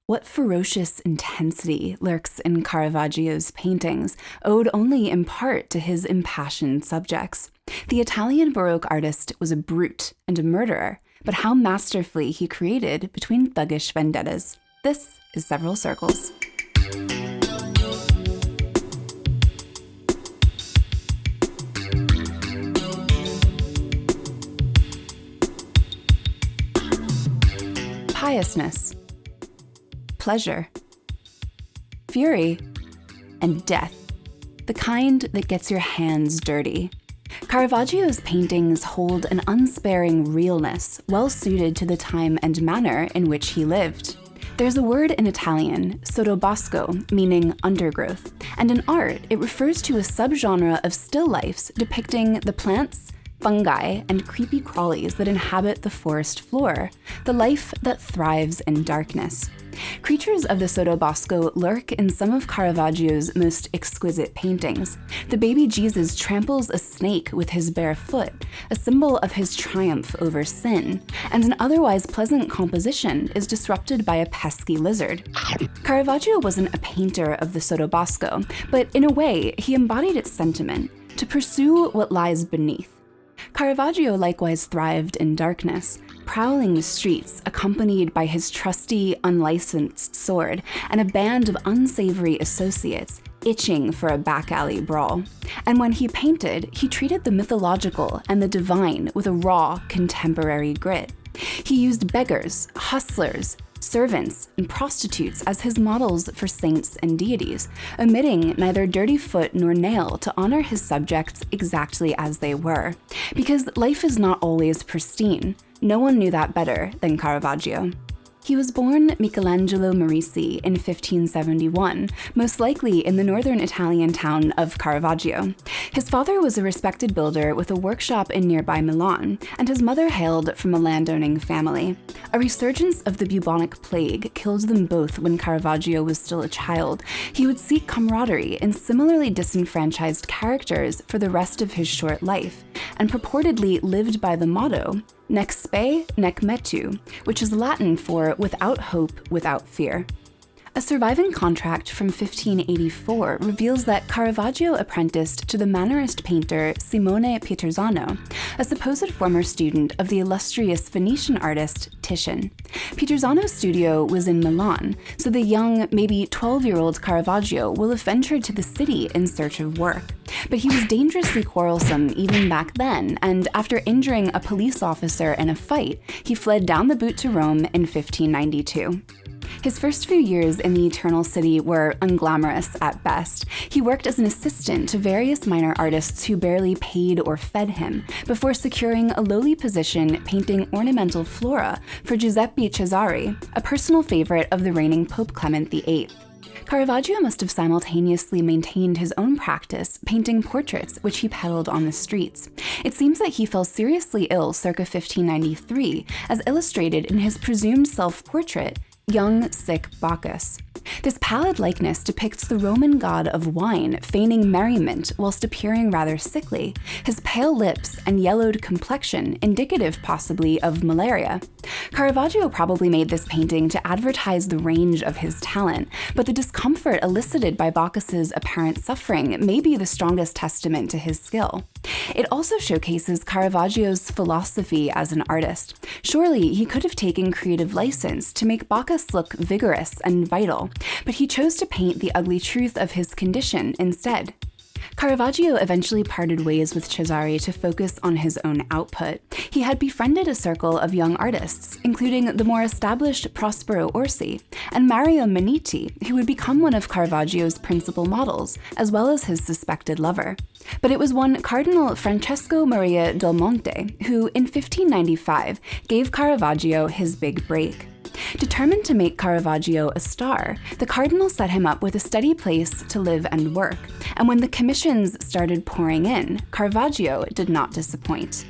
What ferocious intensity lurks in Caravaggio's paintings, owed only in part to his impassioned subjects. The Italian Baroque artist was a brute and a murderer, but how masterfully he created between thuggish vendettas. This is Several Circles. Piousness, pleasure, fury, and death, the kind that gets your hands dirty. Caravaggio's paintings hold an unsparing realness, well suited to the time and manner in which he lived. There's a word in Italian, sottobosco, meaning undergrowth, and in art, it refers to a subgenre of still lifes depicting the plants, fungi, and creepy crawlies that inhabit the forest floor, the life that thrives in darkness. Creatures of the sottobosco lurk in some of Caravaggio's most exquisite paintings. The baby Jesus tramples a snake with his bare foot, a symbol of his triumph over sin, and an otherwise pleasant composition is disrupted by a pesky lizard. Caravaggio wasn't a painter of the sottobosco, but in a way, he embodied its sentiment, to pursue what lies beneath. Caravaggio likewise thrived in darkness, prowling the streets accompanied by his trusty, unlicensed sword and a band of unsavory associates itching for a back-alley brawl. And when he painted, he treated the mythological and the divine with a raw, contemporary grit. He used beggars, hustlers, servants, and prostitutes as his models for saints and deities, omitting neither dirty foot nor nail to honor his subjects exactly as they were. Because life is not always pristine. No one knew that better than Caravaggio. He was born Michelangelo Merisi in 1571, most likely in the northern Italian town of Caravaggio. His father was a respected builder with a workshop in nearby Milan, and his mother hailed from a landowning family. A resurgence of the bubonic plague killed them both when Caravaggio was still a child. He would seek camaraderie in similarly disenfranchised characters for the rest of his short life, and purportedly lived by the motto, nec spe, nec metu, which is Latin for without hope, without fear. A surviving contract from 1584 reveals that Caravaggio apprenticed to the Mannerist painter Simone Pietrasano, a supposed former student of the illustrious Venetian artist Titian. Pietrasano's studio was in Milan, so the young, maybe 12-year-old Caravaggio will have ventured to the city in search of work. But he was dangerously quarrelsome even back then, and after injuring a police officer in a fight, he fled down the boot to Rome in 1592. His first few years in the Eternal City were unglamorous at best. He worked as an assistant to various minor artists who barely paid or fed him, before securing a lowly position painting ornamental flora for Giuseppe Cesari, a personal favorite of the reigning Pope Clement VIII. Caravaggio must have simultaneously maintained his own practice, painting portraits which he peddled on the streets. It seems that he fell seriously ill circa 1593, as illustrated in his presumed self-portrait, Young, Sick Bacchus. This pallid likeness depicts the Roman god of wine feigning merriment whilst appearing rather sickly, his pale lips and yellowed complexion indicative possibly of malaria. Caravaggio probably made this painting to advertise the range of his talent, but the discomfort elicited by Bacchus's apparent suffering may be the strongest testament to his skill. It also showcases Caravaggio's philosophy as an artist. Surely he could have taken creative license to make Bacchus look vigorous and vital, but he chose to paint the ugly truth of his condition instead. Caravaggio eventually parted ways with Cesari to focus on his own output. He had befriended a circle of young artists, including the more established Prospero Orsi and Mario Meniti, who would become one of Caravaggio's principal models, as well as his suspected lover. But it was one Cardinal Francesco Maria del Monte who, in 1595, gave Caravaggio his big break. Determined to make Caravaggio a star, the cardinal set him up with a steady place to live and work, and when the commissions started pouring in, Caravaggio did not disappoint.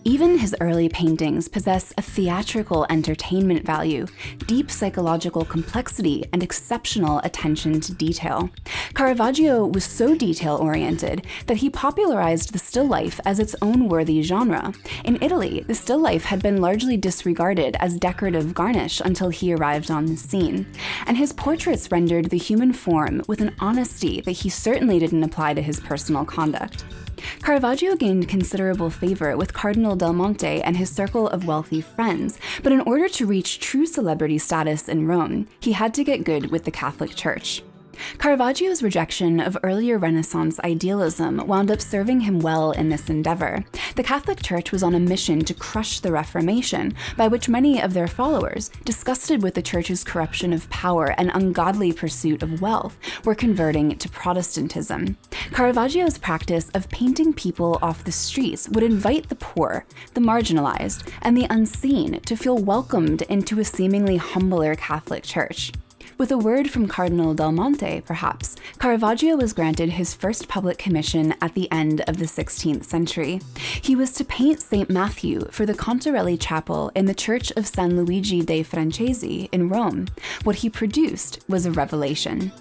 Even his early paintings possess a theatrical entertainment value, deep psychological complexity, and exceptional attention to detail. Caravaggio was so detail-oriented that he popularized the still life as its own worthy genre. In Italy, the still life had been largely disregarded as decorative garnish until he arrived on the scene, and his portraits rendered the human form with an honesty that he certainly didn't apply to his personal conduct. Caravaggio gained considerable favor with Cardinal Del Monte and his circle of wealthy friends, but in order to reach true celebrity status in Rome, he had to get good with the Catholic Church. Caravaggio's rejection of earlier Renaissance idealism wound up serving him well in this endeavor. The Catholic Church was on a mission to crush the Reformation, by which many of their followers, disgusted with the Church's corruption of power and ungodly pursuit of wealth, were converting to Protestantism. Caravaggio's practice of painting people off the streets would invite the poor, the marginalized, and the unseen to feel welcomed into a seemingly humbler Catholic Church. With a word from Cardinal Del Monte, perhaps, Caravaggio was granted his first public commission at the end of the 16th century. He was to paint St. Matthew for the Contarelli Chapel in the Church of San Luigi dei Francesi in Rome. What he produced was a revelation.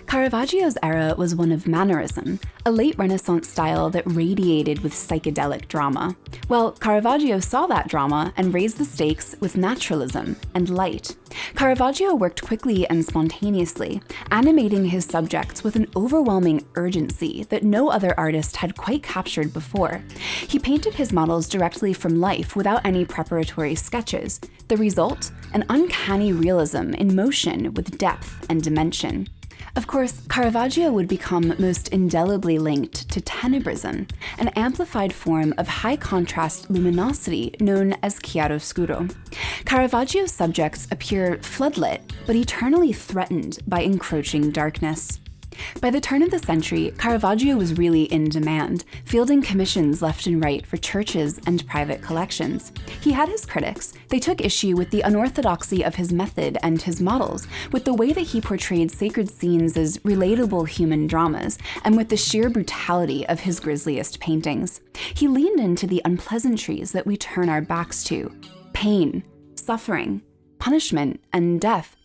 Caravaggio's era was one of mannerism, a late Renaissance style that radiated with psychedelic drama. Well, Caravaggio saw that drama and raised the stakes with naturalism and light. Caravaggio worked quickly and spontaneously, animating his subjects with an overwhelming urgency that no other artist had quite captured before. He painted his models directly from life without any preparatory sketches. The result? An uncanny realism in motion with depth and dimension. Of course, Caravaggio would become most indelibly linked to tenebrism, an amplified form of high-contrast luminosity known as chiaroscuro. Caravaggio's subjects appear floodlit, but eternally threatened by encroaching darkness. By the turn of the century, Caravaggio was really in demand, fielding commissions left and right for churches and private collections. He had his critics. They took issue with the unorthodoxy of his method and his models, with the way that he portrayed sacred scenes as relatable human dramas, and with the sheer brutality of his grisliest paintings. He leaned into the unpleasantries that we turn our backs to: pain, suffering, punishment, and death.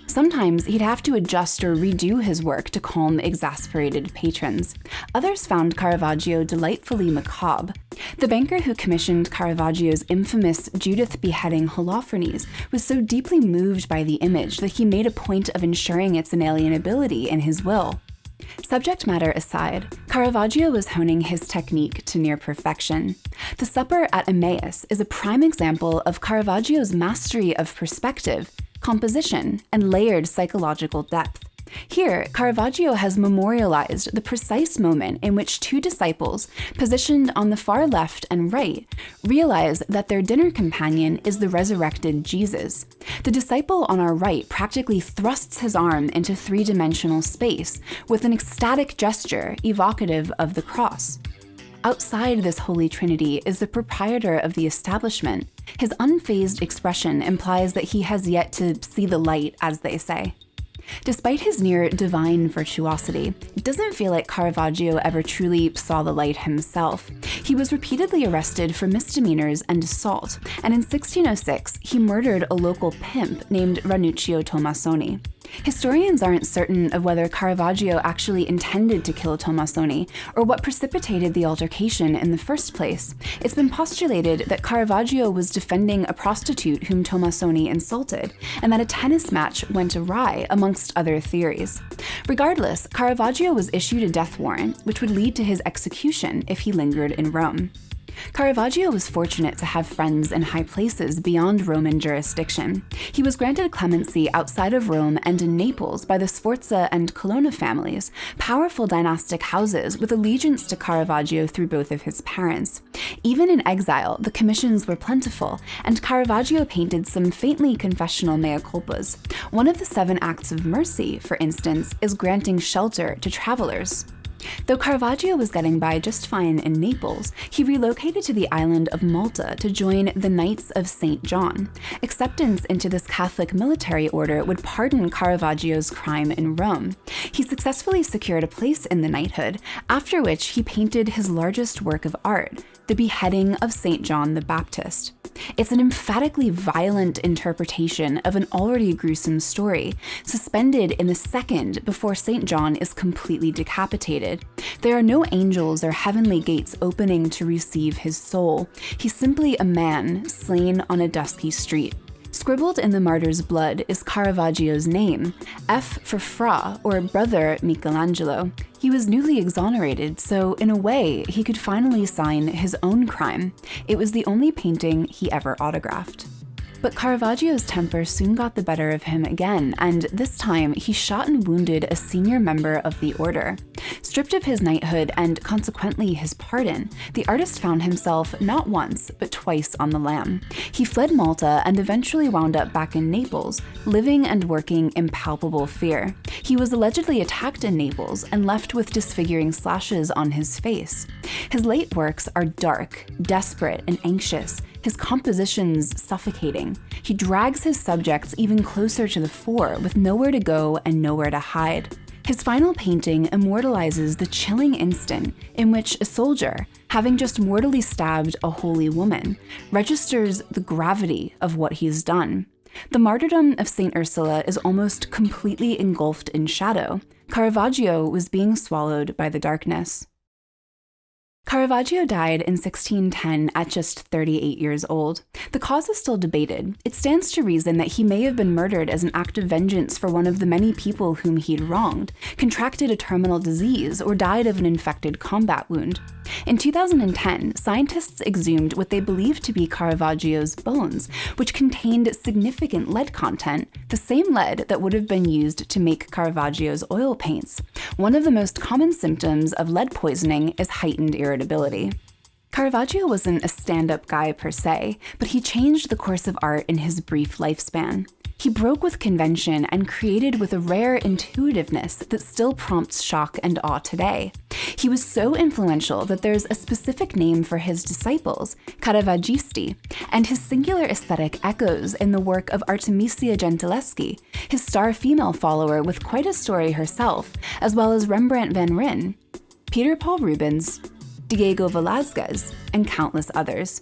Sometimes he'd have to adjust or redo his work to calm exasperated patrons. Others found Caravaggio delightfully macabre. The banker who commissioned Caravaggio's infamous Judith beheading Holofernes was so deeply moved by the image that he made a point of ensuring its inalienability in his will. Subject matter aside, Caravaggio was honing his technique to near perfection. The Supper at Emmaus is a prime example of Caravaggio's mastery of perspective, composition, and layered psychological depth. Here, Caravaggio has memorialized the precise moment in which two disciples, positioned on the far left and right, realize that their dinner companion is the resurrected Jesus. The disciple on our right practically thrusts his arm into three-dimensional space with an ecstatic gesture evocative of the cross. Outside this holy trinity is the proprietor of the establishment. His unfazed expression implies that he has yet to see the light, as they say. Despite his near divine virtuosity, it doesn't feel like Caravaggio ever truly saw the light himself. He was repeatedly arrested for misdemeanors and assault, and in 1606, he murdered a local pimp named Ranuccio Tomassoni. Historians aren't certain of whether Caravaggio actually intended to kill Tomassoni, or what precipitated the altercation in the first place. It's been postulated that Caravaggio was defending a prostitute whom Tomassoni insulted, and that a tennis match went awry, amongst other theories. Regardless, Caravaggio was issued a death warrant, which would lead to his execution if he lingered in Rome. Caravaggio was fortunate to have friends in high places beyond Roman jurisdiction. He was granted clemency outside of Rome and in Naples by the Sforza and Colonna families, powerful dynastic houses with allegiance to Caravaggio through both of his parents. Even in exile, the commissions were plentiful, and Caravaggio painted some faintly confessional mea culpas. One of the 7 acts of mercy, for instance, is granting shelter to travelers. Though Caravaggio was getting by just fine in Naples, he relocated to the island of Malta to join the Knights of St. John. Acceptance into this Catholic military order would pardon Caravaggio's crime in Rome. He successfully secured a place in the knighthood, after which he painted his largest work of art, the beheading of St. John the Baptist. It's an emphatically violent interpretation of an already gruesome story, suspended in the second before St. John is completely decapitated. There are no angels or heavenly gates opening to receive his soul. He's simply a man slain on a dusky street. Scribbled in the martyr's blood is Caravaggio's name, F for Fra, or brother Michelangelo. He was newly exonerated, so in a way, he could finally sign his own crime. It was the only painting he ever autographed. But Caravaggio's temper soon got the better of him again, and this time he shot and wounded a senior member of the order. Stripped of his knighthood and consequently his pardon, the artist found himself not once, but twice on the lam. He fled Malta and eventually wound up back in Naples, living and working in palpable fear. He was allegedly attacked in Naples and left with disfiguring slashes on his face. His late works are dark, desperate, and anxious, his compositions suffocating. He drags his subjects even closer to the fore, with nowhere to go and nowhere to hide. His final painting immortalizes the chilling instant in which a soldier, having just mortally stabbed a holy woman, registers the gravity of what he's done. The martyrdom of St. Ursula is almost completely engulfed in shadow. Caravaggio was being swallowed by the darkness. Caravaggio died in 1610 at just 38 years old. The cause is still debated. It stands to reason that he may have been murdered as an act of vengeance for one of the many people whom he'd wronged, contracted a terminal disease, or died of an infected combat wound. In 2010, scientists exhumed what they believed to be Caravaggio's bones, which contained significant lead content, the same lead that would have been used to make Caravaggio's oil paints. One of the most common symptoms of lead poisoning is heightened irritability. Caravaggio wasn't a stand-up guy per se, but he changed the course of art in his brief lifespan. He broke with convention and created with a rare intuitiveness that still prompts shock and awe today. He was so influential that there's a specific name for his disciples, Caravaggisti, and his singular aesthetic echoes in the work of Artemisia Gentileschi, his star female follower with quite a story herself, as well as Rembrandt van Rijn, Peter Paul Rubens, Diego Velázquez, and countless others.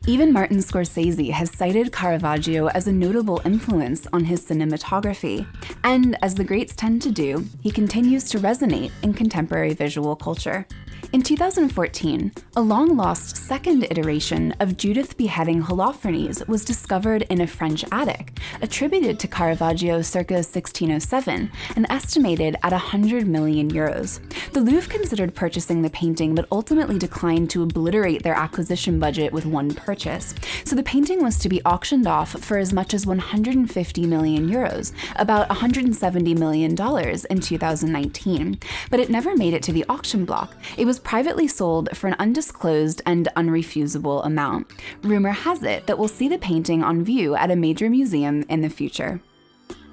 Even Martin Scorsese has cited Caravaggio as a notable influence on his cinematography, and as the greats tend to do, he continues to resonate in contemporary visual culture. In 2014, a long-lost second iteration of Judith beheading Holofernes was discovered in a French attic, attributed to Caravaggio circa 1607 and estimated at 100 million euros. The Louvre considered purchasing the painting but ultimately declined to obliterate their acquisition budget with one purchase, so the painting was to be auctioned off for as much as 150 million euros, about $170 million in 2019, but it never made it to the auction block. It was privately sold for an undisclosed and unrefusable amount. Rumor has it that we'll see the painting on view at a major museum in the future.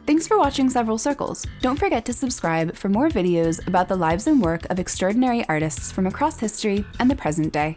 Thanks for watching Several Circles. Don't forget to subscribe for more videos about the lives and work of extraordinary artists from across history and the present day.